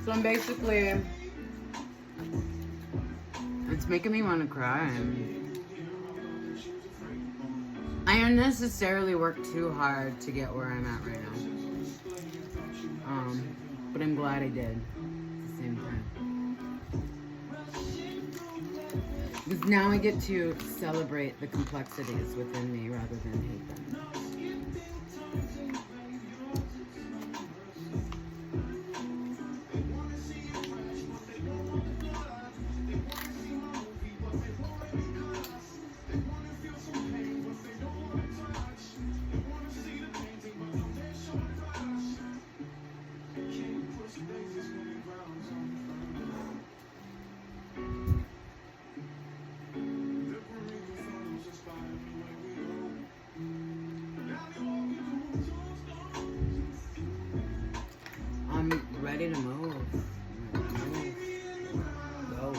So I'm basically, it's making me want to cry. I unnecessarily worked too hard to get where I'm at right now. But I'm glad I did at the same time. Because now I get to celebrate the complexities within me rather than hate them. I'm ready to move. Go.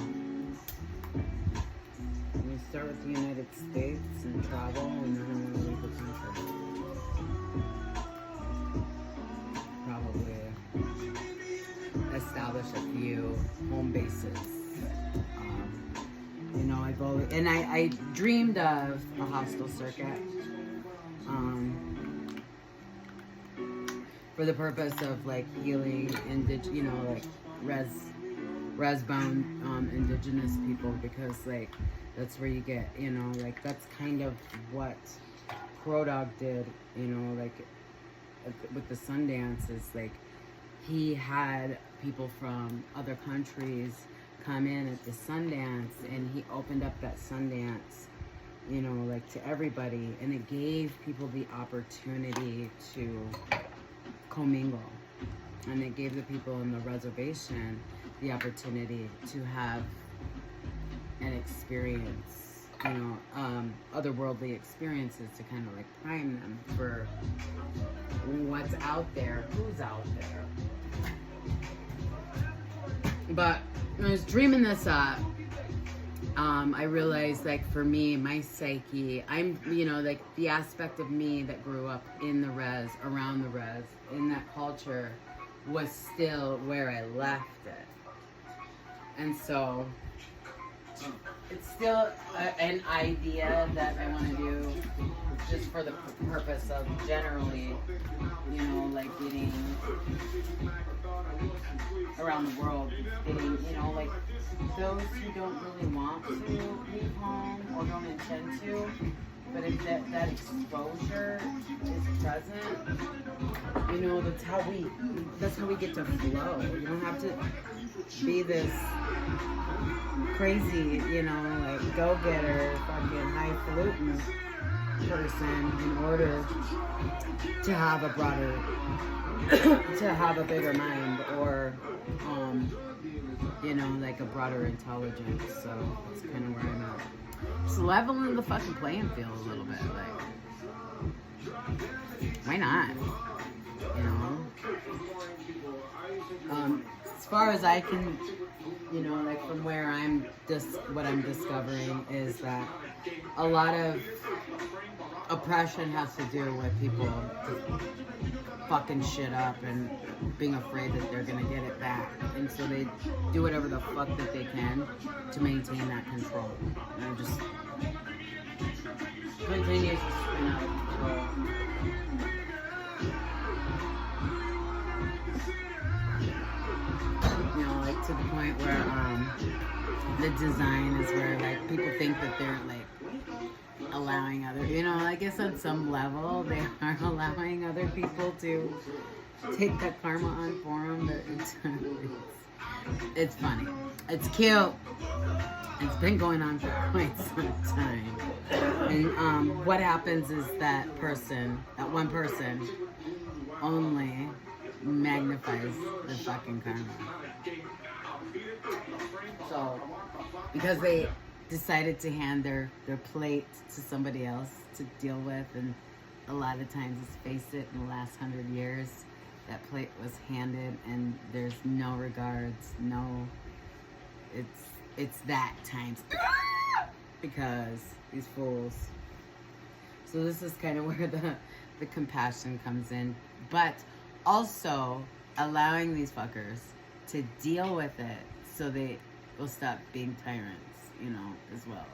We start with the United States and travel, and then I'm going to leave the country. Probably establish a few home bases. You know, I've always, and I dreamed of a hostel circuit. For the purpose of like healing you know, like res bound indigenous people, because like that's where you get, you know, like that's kind of what Crow Dog did, you know, like with the Sundance, is like he had people from other countries come in at the Sundance, and he opened up that Sundance, you know, like to everybody, and it gave people the opportunity to commingle, and it gave the people in the reservation the opportunity to have an experience, you know, otherworldly experiences, to kind of like prime them for what's out there, who's out there. But when I was dreaming this up, I realized, like, for me, my psyche, I'm, you know, like the aspect of me that grew up in the res, around the res, in that culture, was still where I left it. And so it's still an idea that I want to do, just for the purpose of generally, you know, like getting around the world, getting, you know, like those who don't really want to leave home or don't intend to, but if that exposure is present, you know, that's how we get to flow. You don't have to be this crazy, you know, like go-getter, fucking highfalutin person in order to have a broader, to have a bigger mind, or, you know, like a broader intelligence. So that's kind of where I'm at. Just leveling the fucking playing field a little bit, like, why not? You know? As far as I can, you know, like from where I'm what I'm discovering is that a lot of oppression has to do with people fucking shit up and being afraid that they're gonna get it back, and so they do whatever the fuck that they can to maintain that control, and it just continues to spin out of control. You know, like to the point where the design is where like people think that they're like allowing other, you know, I guess on some level they are allowing other people to take that karma on for them, but it's funny, it's cute, it's been going on for quite some time, and what happens is that one person only magnifies the fucking karma. So because they decided to hand their plate to somebody else to deal with, and a lot of times, let's face it, in the last 100 years that plate was handed and there's no regards, no, it's that times because these fools. So this is kind of where the compassion comes in, but also allowing these fuckers to deal with it so they will stop being tyrants, you know, as well.